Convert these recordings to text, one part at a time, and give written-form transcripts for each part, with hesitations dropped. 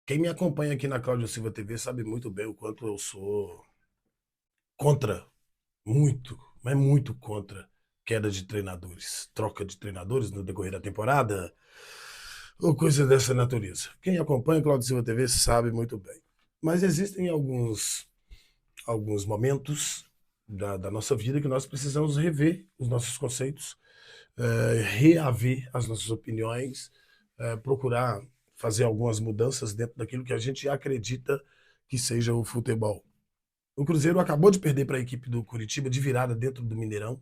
Quem me acompanha aqui na Cláudio Silva TV sabe muito bem o quanto eu sou contra, muito, mas muito contra queda de treinadores, troca de treinadores no decorrer da temporada, ou coisa dessa natureza. Quem acompanha a Cláudio Silva TV sabe muito bem. Mas existem alguns momentos da nossa vida que nós precisamos rever os nossos conceitos, reaver as nossas opiniões, procurar fazer algumas mudanças dentro daquilo que a gente acredita que seja o futebol. O Cruzeiro acabou de perder para a equipe do Curitiba de virada dentro do Mineirão,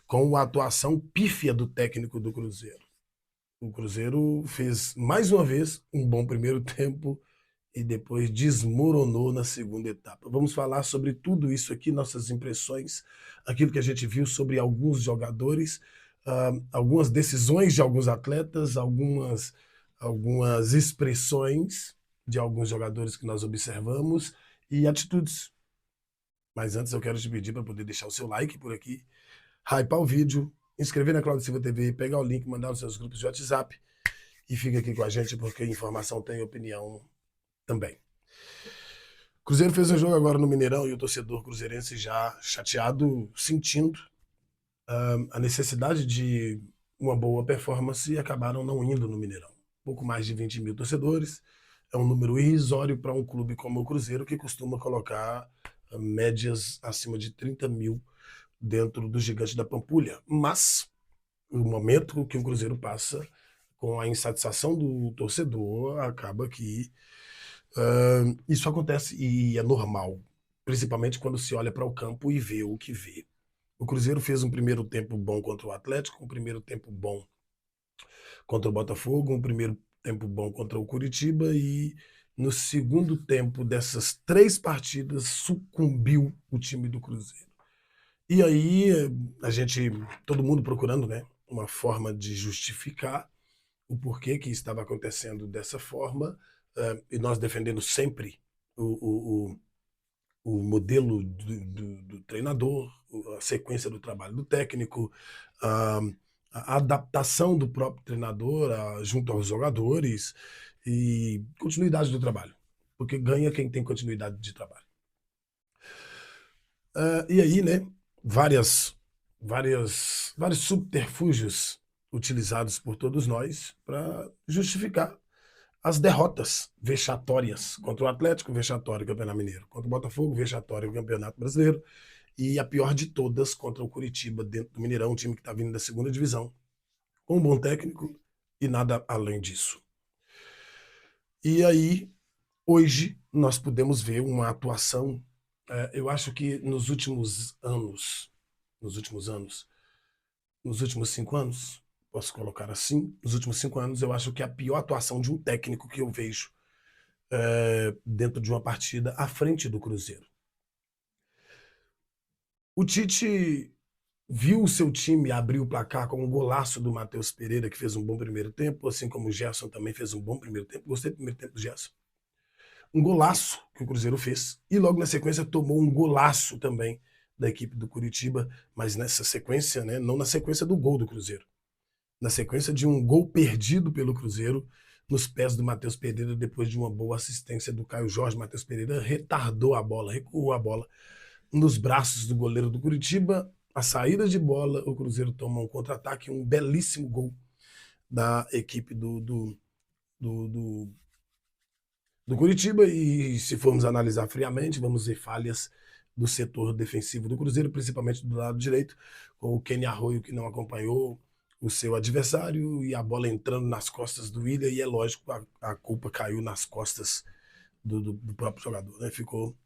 com a atuação pífia do técnico do Cruzeiro. O Cruzeiro fez mais uma vez um bom primeiro tempo e depois desmoronou na segunda etapa. Vamos falar sobre tudo isso aqui, nossas impressões, aquilo que a gente viu sobre alguns jogadores, algumas decisões de alguns atletas, algumas expressões de alguns jogadores que nós observamos e atitudes. Mas antes eu quero te pedir para poder deixar o seu like por aqui, hypar o vídeo, inscrever na Cláudio Silva TV, pegar o link, mandar nos seus grupos de WhatsApp e fica aqui com a gente porque informação tem opinião também. Cruzeiro fez um jogo agora no Mineirão e o torcedor cruzeirense já chateado, sentindo a necessidade de uma boa performance e acabaram não indo no Mineirão. Pouco mais de 20 mil torcedores, é um número irrisório para um clube como o Cruzeiro, que costuma colocar médias acima de 30 mil dentro do Gigante da Pampulha. Mas o momento que o Cruzeiro passa com a insatisfação do torcedor acaba que isso acontece e é normal, principalmente quando se olha para o campo e vê o que vê. O Cruzeiro fez um primeiro tempo bom contra o Atlético, um primeiro tempo bom contra o Botafogo, um primeiro tempo bom contra o Curitiba e no segundo tempo dessas três partidas sucumbiu o time do Cruzeiro. E aí a gente, todo mundo procurando, né, uma forma de justificar o porquê que estava acontecendo dessa forma, e nós defendendo sempre o modelo do treinador, a sequência do trabalho do técnico, a, a adaptação do próprio treinador junto aos jogadores e continuidade do trabalho, porque ganha quem tem continuidade de trabalho. E aí, né, vários subterfúgios utilizados por todos nós para justificar as derrotas vexatórias contra o Atlético, vexatório Campeonato Mineiro, contra o Botafogo, vexatório Campeonato Brasileiro, e a pior de todas contra o Curitiba dentro do Mineirão, um time que está vindo da segunda divisão, com um bom técnico e nada além disso. E aí, hoje, nós podemos ver uma atuação, eu acho que nos últimos 5 anos, posso colocar assim, nos últimos 5 anos, eu acho que é a pior atuação de um técnico que eu vejo dentro de uma partida à frente do Cruzeiro. O Tite viu o seu time abrir o placar com um golaço do Matheus Pereira, que fez um bom primeiro tempo, assim como o Gerson também fez um bom primeiro tempo. Gostei do primeiro tempo do Gerson. Um golaço que o Cruzeiro fez. E logo na sequência tomou um golaço também da equipe do Curitiba, mas nessa sequência, né, não na sequência do gol do Cruzeiro. Na sequência de um gol perdido pelo Cruzeiro nos pés do Matheus Pereira, depois de uma boa assistência do Caio Jorge. Matheus Pereira retardou a bola, recuou a bola nos braços do goleiro do Curitiba. A saída de bola, o Cruzeiro toma um contra-ataque, um belíssimo gol da equipe do Curitiba. E se formos analisar friamente, vamos ver falhas do setor defensivo do Cruzeiro, principalmente do lado direito, com o Kenny Arroio que não acompanhou o seu adversário e a bola entrando nas costas do Willian, e é lógico, a culpa caiu nas costas do próprio jogador, né? Ficou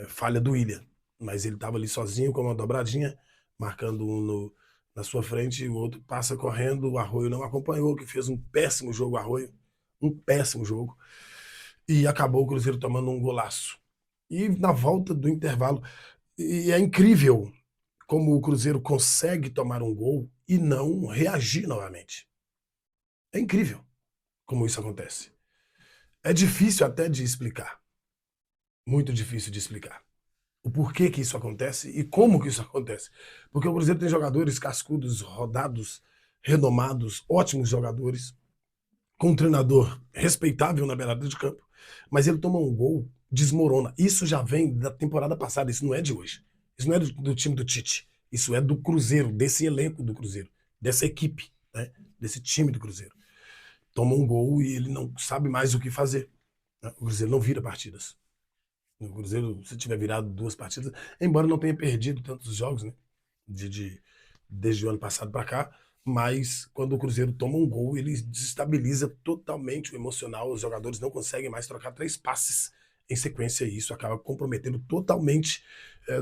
falha do Willian, mas ele estava ali sozinho com uma dobradinha, marcando um na sua frente, e o outro passa correndo, o Arroio não acompanhou, que fez um péssimo jogo, Arroio, um péssimo jogo, e acabou o Cruzeiro tomando um golaço. E na volta do intervalo, e é incrível como o Cruzeiro consegue tomar um gol e não reagir novamente. É incrível como isso acontece. É difícil até de explicar, muito difícil de explicar o porquê que isso acontece e como que isso acontece. Porque o Cruzeiro tem jogadores cascudos, rodados, renomados, ótimos jogadores, com um treinador respeitável na beirada de campo, mas ele toma um gol, desmorona. Isso já vem da temporada passada, isso não é de hoje. Isso não é do time do Tite. Isso é do Cruzeiro, desse elenco do Cruzeiro, dessa equipe, né? Desse time do Cruzeiro. Toma um gol e ele não sabe mais o que fazer. Né? O Cruzeiro não vira partidas. O Cruzeiro, se tiver virado 2 partidas, embora não tenha perdido tantos jogos, né? Desde o ano passado para cá, mas quando o Cruzeiro toma um gol, ele desestabiliza totalmente o emocional. Os jogadores não conseguem mais trocar 3 passes em sequência e isso acaba comprometendo totalmente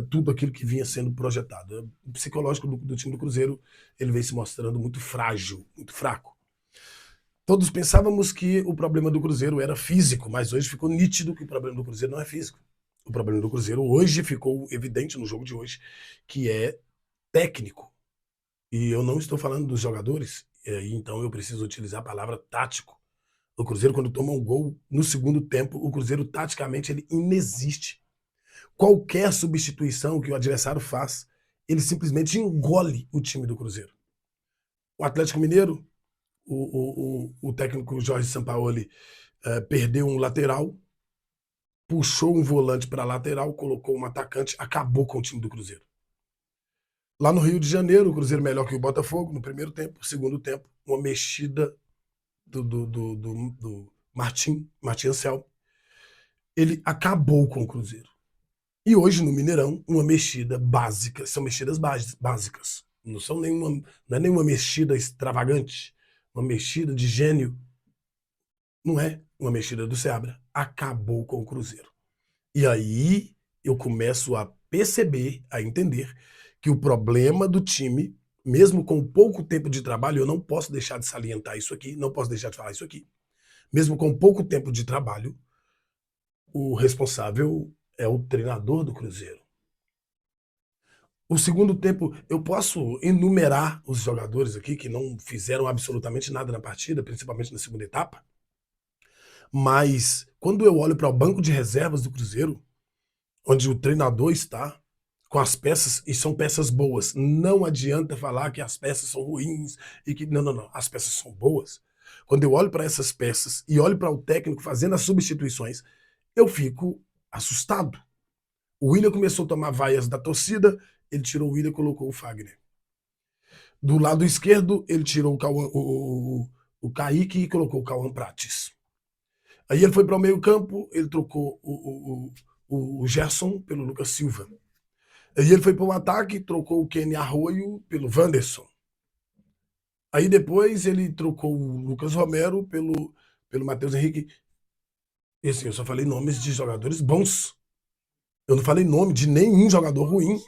tudo aquilo que vinha sendo projetado. O psicológico do time do Cruzeiro, ele vem se mostrando muito frágil, muito fraco. Todos pensávamos que o problema do Cruzeiro era físico, mas hoje ficou nítido que o problema do Cruzeiro não é físico. O problema do Cruzeiro hoje ficou evidente no jogo de hoje, que é técnico. E eu não estou falando dos jogadores, então eu preciso utilizar a palavra tático. O Cruzeiro, quando toma um gol no segundo tempo, o Cruzeiro, taticamente, ele inexiste. Qualquer substituição que o adversário faz, ele simplesmente engole o time do Cruzeiro. O Atlético Mineiro, o técnico Jorge Sampaoli perdeu um lateral, puxou um volante para a lateral, colocou um atacante, acabou com o time do Cruzeiro. Lá no Rio de Janeiro, o Cruzeiro melhor que o Botafogo no primeiro tempo, segundo tempo, uma mexida do Martim Anselmo. Ele acabou com o Cruzeiro. E hoje no Mineirão, uma mexida básica, são mexidas básicas. Não é nenhuma mexida extravagante, uma mexida de gênio. Não é uma mexida do Seabra. Acabou com o Cruzeiro. E aí eu começo a perceber, a entender que o problema do time, mesmo com pouco tempo de trabalho, eu não posso deixar de salientar isso aqui, não posso deixar de falar isso aqui. Mesmo com pouco tempo de trabalho, o responsável é o treinador do Cruzeiro. O segundo tempo, eu posso enumerar os jogadores aqui que não fizeram absolutamente nada na partida, principalmente na segunda etapa, mas quando eu olho para o banco de reservas do Cruzeiro, onde o treinador está, com as peças, e são peças boas. Não adianta falar que as peças são ruins e que. Não, não, não. As peças são boas. Quando eu olho para essas peças e olho para o técnico fazendo as substituições, eu fico assustado. O William começou a tomar vaias da torcida, ele tirou o William e colocou o Fagner. Do lado esquerdo, ele tirou o Kaique e colocou o Cauã Prates. Aí ele foi para o meio campo, ele trocou o Gerson pelo Lucas Silva. Aí ele foi para o ataque, trocou o Kenny Arroio pelo Wanderson. Aí depois ele trocou o Lucas Romero pelo Matheus Henrique. E assim, eu só falei nomes de jogadores bons. Eu não falei nome de nenhum jogador ruim.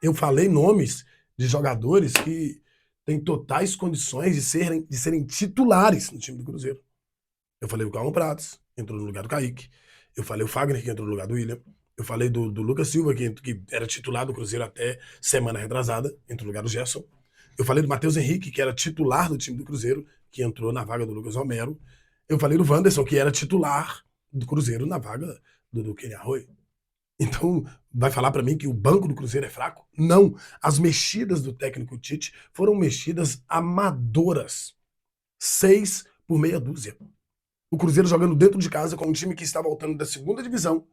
Eu falei nomes de jogadores que têm totais condições de serem titulares no time do Cruzeiro. Eu falei o Calma Pratos, entrou no lugar do Kaique. Eu falei o Fagner, que entrou no lugar do William. Eu falei do Lucas Silva, que era titular do Cruzeiro até semana retrasada, entrou no lugar do Gerson. Eu falei do Matheus Henrique, que era titular do time do Cruzeiro, que entrou na vaga do Lucas Romero. Eu falei do Wanderson, que era titular do Cruzeiro na vaga do Kenny Arroio. Então, vai falar para mim que o banco do Cruzeiro é fraco? Não. As mexidas do técnico Tite foram mexidas amadoras. 6 por meia dúzia. O Cruzeiro jogando dentro de casa com um time que está voltando da segunda divisão.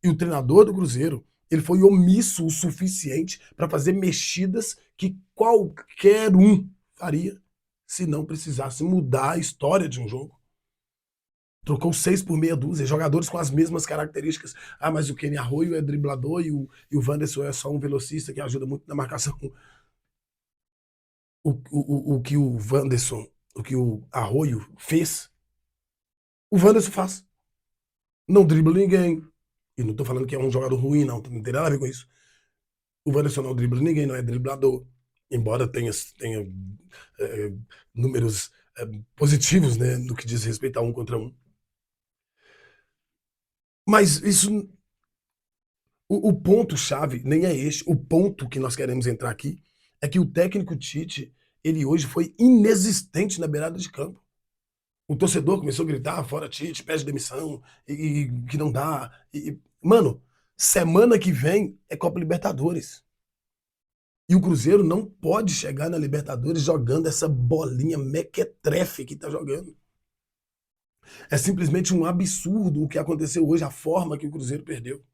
E o treinador do Cruzeiro, ele foi omisso o suficiente para fazer mexidas que qualquer um faria se não precisasse mudar a história de um jogo. Trocou 6 por meia dúzia, jogadores com as mesmas características. Ah, mas o Kenny Arroio é driblador e o Wanderson é só um velocista que ajuda muito na marcação. O que o Wanderson, o que o Arroio fez, o Wanderson faz. Não dribla ninguém. E não tô falando que é um jogador ruim, não tem nada a ver com isso. O Wanderson não dribla ninguém, não é driblador. Embora tenha é, números positivos, né, no que diz respeito a 1 contra 1. Mas isso, o ponto-chave nem é este. O ponto que nós queremos entrar aqui é que o técnico Tite, ele hoje foi inexistente na beirada de campo. O torcedor começou a gritar, fora Tite, pede demissão, e que não dá. Mano, semana que vem é Copa Libertadores. E o Cruzeiro não pode chegar na Libertadores jogando essa bolinha mequetrefe que tá jogando. É simplesmente um absurdo o que aconteceu hoje, a forma que o Cruzeiro perdeu.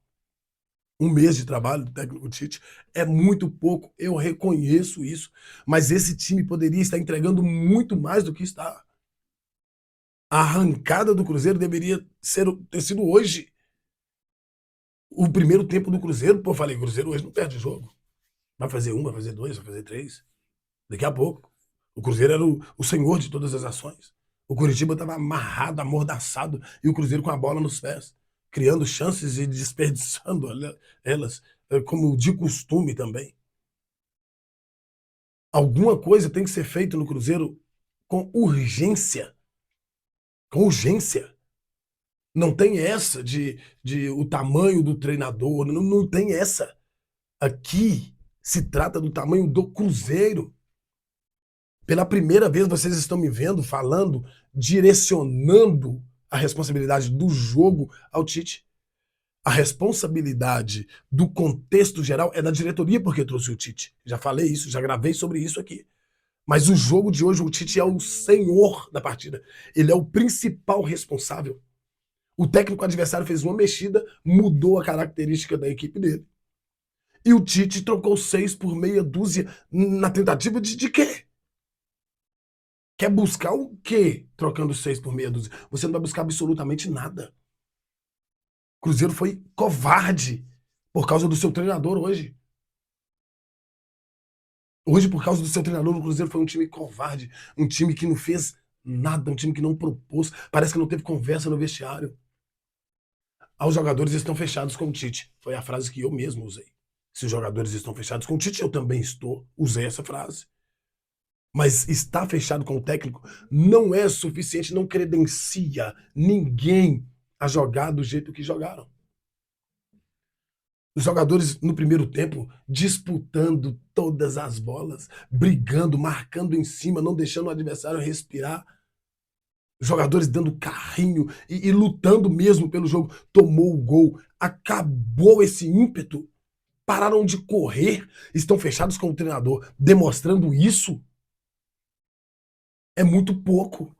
Um mês de trabalho do técnico Tite é muito pouco, eu reconheço isso, mas esse time poderia estar entregando muito mais do que está. A arrancada do Cruzeiro deveria ter sido hoje. O primeiro tempo do Cruzeiro, pô, falei, Cruzeiro hoje não perde o jogo. Vai fazer um, vai fazer dois, vai fazer três. Daqui a pouco. O Cruzeiro era o senhor de todas as ações. O Curitiba estava amarrado, amordaçado, e o Cruzeiro com a bola nos pés, criando chances e desperdiçando elas, como de costume também. Alguma coisa tem que ser feita no Cruzeiro com urgência. Com urgência. Não tem essa de o tamanho do treinador, não tem essa. Aqui se trata do tamanho do Cruzeiro. Pela primeira vez vocês estão me vendo falando, direcionando a responsabilidade do jogo ao Tite. A responsabilidade do contexto geral é da diretoria porque trouxe o Tite. Já falei isso, já gravei sobre isso aqui. Mas o jogo de hoje, o Tite é o senhor da partida. Ele é o principal responsável. O técnico adversário fez uma mexida, mudou a característica da equipe dele. E o Tite trocou 6 por meia dúzia na tentativa de quê? Quer buscar o quê trocando 6 por meia dúzia? Você não vai buscar absolutamente nada. O Cruzeiro foi covarde por causa do seu treinador hoje. Hoje, por causa do seu treinador, o Cruzeiro foi um time covarde, um time que não fez nada, um time que não propôs, parece que não teve conversa no vestiário. Os jogadores estão fechados com o Tite. Foi a frase que eu mesmo usei. Se os jogadores estão fechados com o Tite, eu também estou. Usei essa frase. Mas estar fechado com o técnico não é suficiente, não credencia ninguém a jogar do jeito que jogaram. Os jogadores no primeiro tempo disputando todas as bolas, brigando, marcando em cima, não deixando o adversário respirar. Os jogadores dando carrinho e lutando mesmo pelo jogo. Tomou o gol, acabou esse ímpeto. Pararam de correr, estão fechados com o treinador, demonstrando isso. É muito pouco.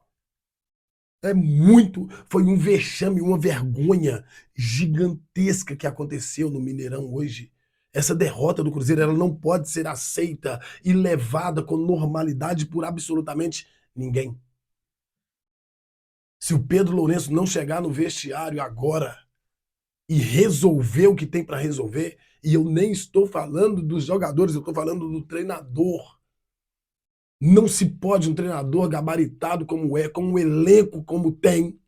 É muito. Foi um vexame, uma vergonha gigantesca que aconteceu no Mineirão hoje. Essa derrota do Cruzeiro ela não pode ser aceita e levada com normalidade por absolutamente ninguém. Se o Pedro Lourenço não chegar no vestiário agora e resolver o que tem para resolver, e eu nem estou falando dos jogadores, eu estou falando do treinador. Não se pode um treinador gabaritado como é, com um elenco como tem,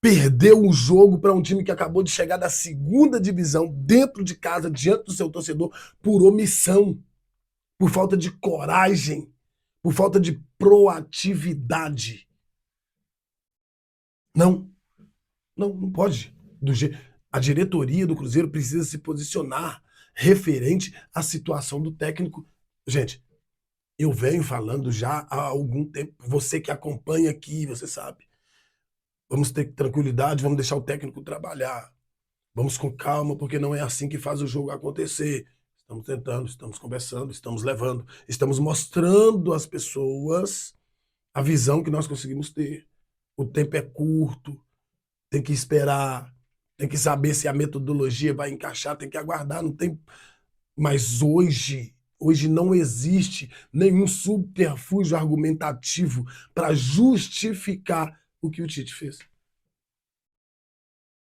perder um jogo para um time que acabou de chegar da segunda divisão, dentro de casa, diante do seu torcedor, por omissão, por falta de coragem, por falta de proatividade. Não, não pode. A diretoria do Cruzeiro precisa se posicionar referente à situação do técnico. Gente, eu venho falando já há algum tempo, você que acompanha aqui, você sabe. Vamos ter tranquilidade, vamos deixar o técnico trabalhar. Vamos com calma, porque não é assim que faz o jogo acontecer. Estamos tentando, estamos conversando, estamos levando, estamos mostrando às pessoas a visão que nós conseguimos ter. O tempo é curto, tem que esperar, tem que saber se a metodologia vai encaixar, tem que aguardar, não tem. Mas hoje não existe nenhum subterfúgio argumentativo para justificar o que o Tite fez.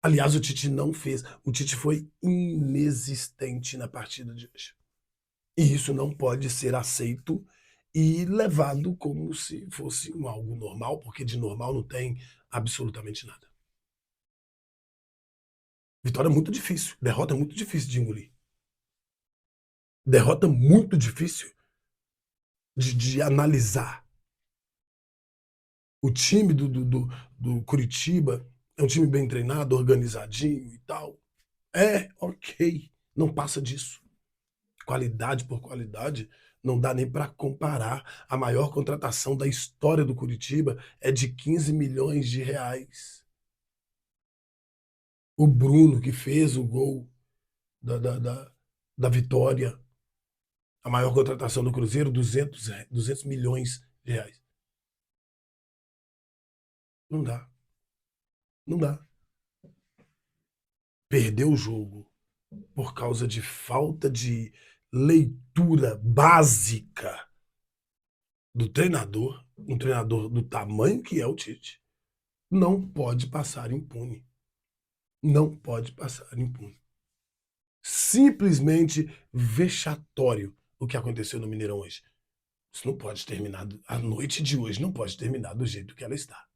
Aliás, o Tite não fez. O Tite foi inexistente na partida de hoje. E isso não pode ser aceito e levado como se fosse algo normal, porque de normal não tem absolutamente nada. Vitória é muito difícil, derrota é muito difícil de engolir. Derrota muito difícil de analisar. O time do Curitiba é um time bem treinado, organizadinho e tal. É, ok, não passa disso. Qualidade por qualidade, não dá nem para comparar. A maior contratação da história do Curitiba é de 15 milhões de reais. O Bruno, que fez o gol da vitória, a maior contratação do Cruzeiro, 200 milhões de reais. Não dá. Não dá. Perdeu o jogo por causa de falta de leitura básica do treinador, um treinador do tamanho que é o Tite, não pode passar impune. Não pode passar impune. Simplesmente vexatório o que aconteceu no Mineirão hoje. Isso não pode terminar, a noite de hoje não pode terminar do jeito que ela está.